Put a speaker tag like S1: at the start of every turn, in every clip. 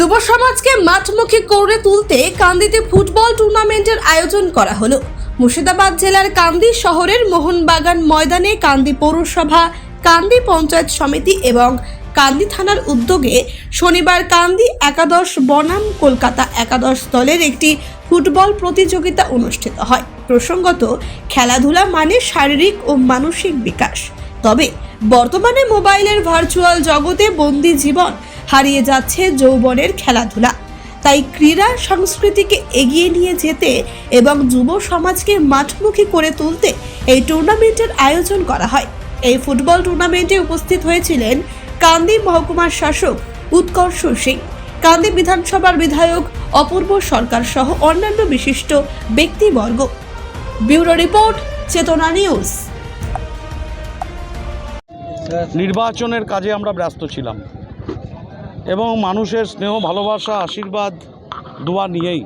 S1: যুব সমাজকে মাঠমুখী করে তুলতে কান্দিতে ফুটবল টুর্নামেন্টের আয়োজন করা হলো। মুর্শিদাবাদ জেলার কান্দি শহরের মোহনবাগান ময়দানে কান্দি পৌরসভা, কান্দি পঞ্চায়েত সমিতি এবং কান্দি থানার উদ্যোগে শনিবার কান্দি একাদশ বনাম কলকাতা একাদশ দলের একটি ফুটবল প্রতিযোগিতা অনুষ্ঠিত হয়। প্রসঙ্গত, খেলাধুলা মানে শারীরিক ও মানসিক বিকাশ। তবে বর্তমানে মোবাইলের ভার্চুয়াল জগতে বন্দি জীবন হারিয়ে যাচ্ছে যৌবনের খেলাধুলা। তাই ক্রীড়া সংস্কৃতিকে এগিয়ে নিয়ে যেতে এবং যুব সমাজকে মাঠমুখী করে তুলতে এই টুর্নামেন্টের আয়োজন করা হয়। এই ফুটবল টুর্নামেন্টে উপস্থিত হয়েছিলেন কান্দি মহকুমার শাসক উৎকর্ষ সিং, কান্দি বিধানসভার বিধায়ক অপূর্ব সরকার সহ অন্যান্য বিশিষ্ট ব্যক্তিবর্গ। ব্যুরো রিপোর্ট, চেতনা নিউজ।
S2: নির্বাচনের কাজে আমরা ব্যস্ত ছিলাম এবং মানুষের স্নেহ, ভালোবাসা, আশীর্বাদ, দোয়া নিয়েই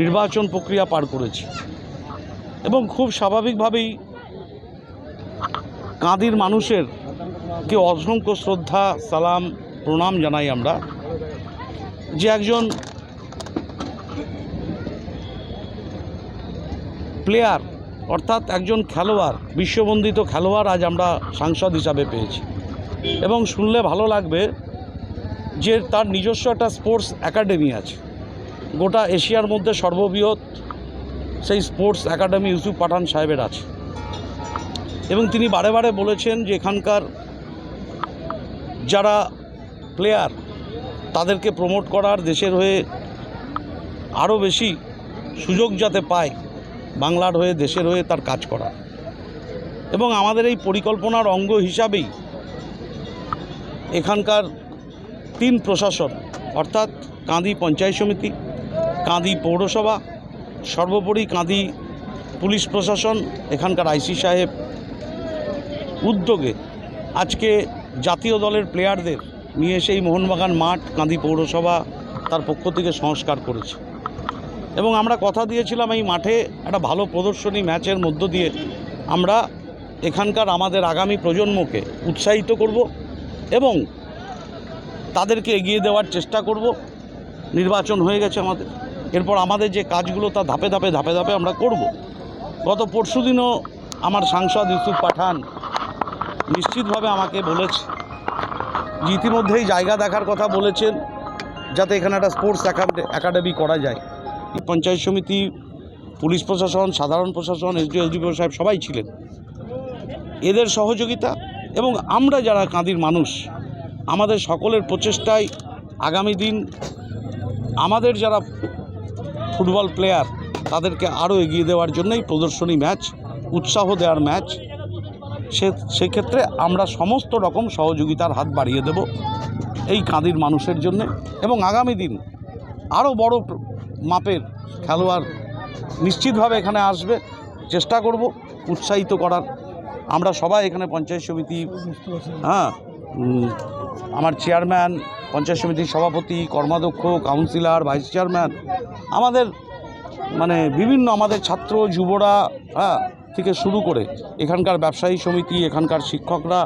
S2: নির্বাচন প্রক্রিয়া পার করেছি এবং খুব স্বাভাবিকভাবেই কাঁদির মানুষের কে অসংখ্য শ্রদ্ধা, সালাম, প্রণাম জানাই আমরা যে একজন প্লেয়ার অর্থাৎ একজন খেলোয়াড়, বিশ্ববন্দিত খেলোয়াড় আজ আমরা সাংসদ হিসাবে পেয়েছি। এবং শুনলে ভালো লাগবে যে তার নিজস্ব একটা স্পোর্টস একাডেমি আছে, গোটা এশিয়ার মধ্যে সর্ববৃহৎ সেই স্পোর্টস একাডেমি ইউসুফ পাঠান সাহেবের আছে। এবং তিনি বারে বারে বলেছেন যে এখানকার যারা প্লেয়ার তাদেরকে প্রমোট করার, দেশের হয়ে আরও বেশি সুযোগ যাতে পায়, বাংলার হয়ে, দেশের হয়ে তার কাজ করা। এবং আমাদের এই পরিকল্পনার অঙ্গ হিসাবেই এখানকার 3 প্রশাসন অর্থাৎ কাঁদি পঞ্চায়েত সমিতি, কাঁদি পৌরসভা, সর্বোপরি কাঁদি পুলিশ প্রশাসন, এখানকার আইসি সাহেব উদ্যোগে আজকে জাতীয় দলের প্লেয়ারদের নিয়ে সেই মোহনবাগান মাঠ কাঁদি পৌরসভা তার পক্ষ থেকে সংস্কার করেছে। এবং আমরা কথা দিয়েছিলাম এই মাঠে একটা ভালো প্রদর্শনী ম্যাচের মধ্য দিয়ে আমরা এখানকার আমাদের আগামী প্রজন্মকে উৎসাহিত করব এবং তাদেরকে এগিয়ে দেওয়ার চেষ্টা করব। নির্বাচন হয়ে গেছে আমাদের, এরপর আমাদের যে কাজগুলো তা ধাপে ধাপে আমরা করব। গত পরশুদিনও আমার সাংসদ ইউসুফ পাঠান নিশ্চিতভাবে আমাকে বলেছে যে ইতিমধ্যেই জায়গা দেখার কথা বলেছেন যাতে এখানে একটা স্পোর্টস একাডেমি করা যায়। পঞ্চায়েত সমিতি, পুলিশ প্রশাসন, সাধারণ প্রশাসন, এসডিও সাহেব সবাই ছিলেন। এদের সহযোগিতা এবং আমরা যারা কাঁদির মানুষ, আমাদের সকলের প্রচেষ্টায় আগামী দিন আমাদের যারা ফুটবল প্লেয়ার তাদেরকে আরও এগিয়ে দেওয়ার জন্যই প্রদর্শনী ম্যাচ, উৎসাহ দেওয়ার ম্যাচ, সেক্ষেত্রে আমরা সমস্ত রকম সহযোগিতার হাত বাড়িয়ে দেব এই কাঁদির মানুষের জন্য। এবং আগামী দিন আরও বড় মাপের খেলোয়াড় নিশ্চিতভাবে এখানে আসবে, চেষ্টা করব উৎসাহিত করার। আমরা সবাই এখানে পঞ্চায়েত সমিতি, আমার চেয়ারম্যান, পঞ্চায়েত সমিতির সভাপতি, কর্মাধ্যক্ষ, কাউন্সিলর, ভাইস চেয়ারম্যান, আমাদের বিভিন্ন আমাদের ছাত্র যুবরা থেকে শুরু করে এখানকার ব্যবসায়ী সমিতি, এখানকার শিক্ষকরা,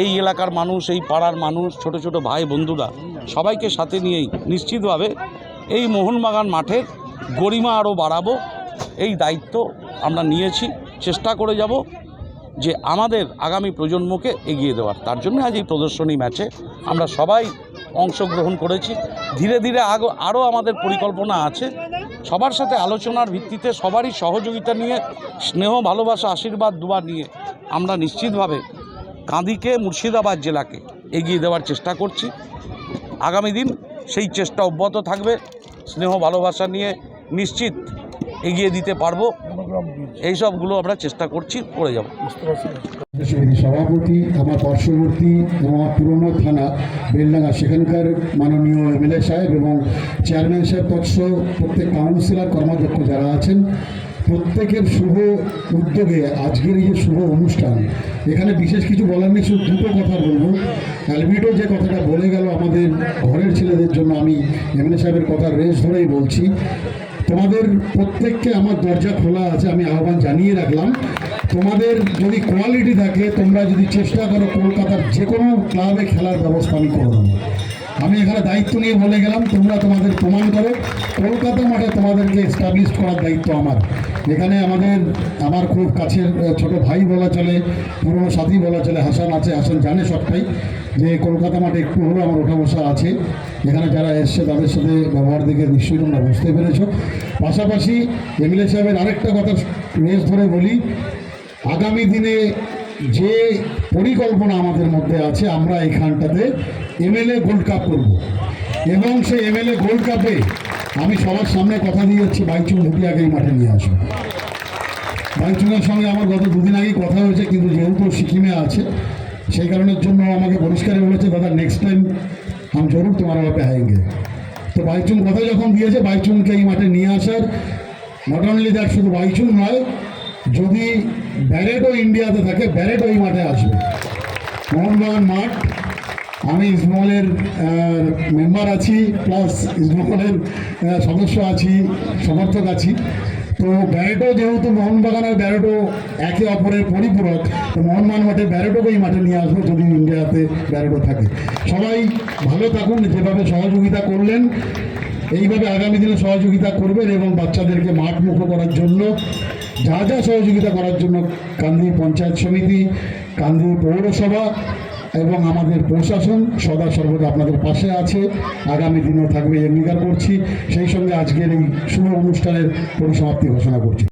S2: এই এলাকার মানুষ, এই পাড়ার মানুষ, ছোট ছোট ভাই বন্ধুরা সবাইকে সাথে নিয়েই নিশ্চিতভাবে এই মোহনবাগান মাঠের গরিমা আরও বাড়াবো। এই দায়িত্ব আমরা নিয়েছি, চেষ্টা করে যাব যে আমাদের আগামী প্রজন্মকে এগিয়ে দেওয়ার। তার জন্য আজ এই প্রদর্শনী ম্যাচে আমরা সবাই অংশগ্রহণ করেছি। ধীরে ধীরে আরও আমাদের পরিকল্পনা আছে। সবার সাথে আলোচনার ভিত্তিতে, সবারই সহযোগিতা নিয়ে, স্নেহ, ভালোবাসা, আশীর্বাদ, দোয়া নিয়ে আমরা নিশ্চিতভাবে কাঁদিকে, মুর্শিদাবাদ জেলাকে এগিয়ে দেওয়ার চেষ্টা করছি। আগামী দিন সেই চেষ্টা অব্যাহত থাকবে। স্নেহ, ভালোবাসা নিয়ে নিশ্চিত এগিয়ে দিতে পারবো। এইসবগুলো আমরা চেষ্টা করছি, করে যাব।
S3: সভাপতি আমার পার্শ্ববর্তী আমার পুরনো থানা বেলডাঙ্গা, সেখানকার মাননীয় এমএলএ সাহেব এবং চেয়ারম্যান সাহেব তৎসহ প্রত্যেক কাউন্সিলর, কর্মাধ্যক্ষ যারা আছেন, প্রত্যেকের শুভ উদ্যোগে আজকের এই যে শুভ অনুষ্ঠান, এখানে বিশেষ কিছু বলার নেই, শুধু দুটো কথা বলবো। অ্যালভিটো যে কথাটা বলে গেল আমাদের ঘরের ছেলেদের জন্য, আমি এমএলএ সাহেবের কথা রেস ধরেই বলছি। তোমাদের প্রত্যেককে আমার দরজা খোলা আছে, আমি আহ্বান জানিয়ে রাখলাম। তোমাদের যদি কোয়ালিটি থাকে, তোমরা যদি চেষ্টা করো, কলকাতার যে কোনো ক্লাবে খেলার ব্যবস্থা আমি করে দেবো। আমি এখানে দায়িত্ব নিয়ে বলে গেলাম, তোমরা তোমাদের প্রমাণ করো। কলকাতা মাঠে তোমাদেরকে এস্টাবলিশ করার দায়িত্ব আমার। এখানে আমার খুব কাছের ছোট ভাই বলা চলে, পুরনো সাথী বলা চলে, হাসান আছে। হাসান জানে সবটাই যে কলকাতা মাঠে একটু হলেও আমার ওঠা বসা আছে। এখানে যারা এসছে তাদের সাথে ব্যবহার দেখে নিশ্চয়ই তোমরা বুঝতে পেরেছ। পাশাপাশি এমএলএ সাহেবের আরেকটা কথা রেস ধরে বলি, আগামী দিনে যে পরিকল্পনা আমাদের মধ্যে আছে, আমরা এইখানটাতে এমএলএ গোল্ড কাপ করব এবং সেই এমএলএ গোল্ড কাপে আমি সবার সামনে কথা দিয়ে যাচ্ছি, বাইচুং ভুটিয়াকে এই মাঠে নিয়ে আসবো। বাইচুংয়ের সঙ্গে আমার গত দুদিন আগেই কথা হয়েছে, কিন্তু যেহেতু সিকিমে আছে সেই কারণের জন্য আমাকে পরিষ্কারই বলেছে, দাদা নেক্সট টাইম हम जरूर तुम्हारा वहाँ पे आएंगे। তো বাইচুং কথা যখন দিয়েছে, বাইচুংকে এই মাঠে নিয়ে আসার, নট অনলি দ্যাট, শুধু বাইচুং নয়, যদি ব্যারেটও ইন্ডিয়াতে থাকে, ব্যারেটও এই মাঠে আসবে। মোহনবাগান মাঠ, আমি ইসমলের মেম্বার আছি, প্লাস ইসমলের সদস্য আছি, সমর্থক আছি। তো ব্যারেটও যেহেতু মোহনবাগানের ব্যারেটও একে অপরের পরিপূরক, তো মোহনবাগান মাঠে ব্যারেটও এই মাঠে নিয়ে আসবো যদি ইন্ডিয়াতে ব্যারেটও থাকে। সবাই ভালো থাকুন, যেভাবে সহযোগিতা করলেন এইভাবে আগামী দিনে সহযোগিতা করবেন এবং বাচ্চাদেরকে মাঠমুখো করার জন্য যা যা সহযোগিতা করার জন্য কান্দি পঞ্চায়েত সমিতি, কান্দি পৌরসভা এবং আমাদের প্রশাসন সদা সর্বদা আপনাদের পাশে আছে, আগামী দিনেও থাকবে, অঙ্গীকার করছি। সেই সঙ্গে আজকের এই শুভ অনুষ্ঠানের পরিসমাপ্তি ঘোষণা করছি।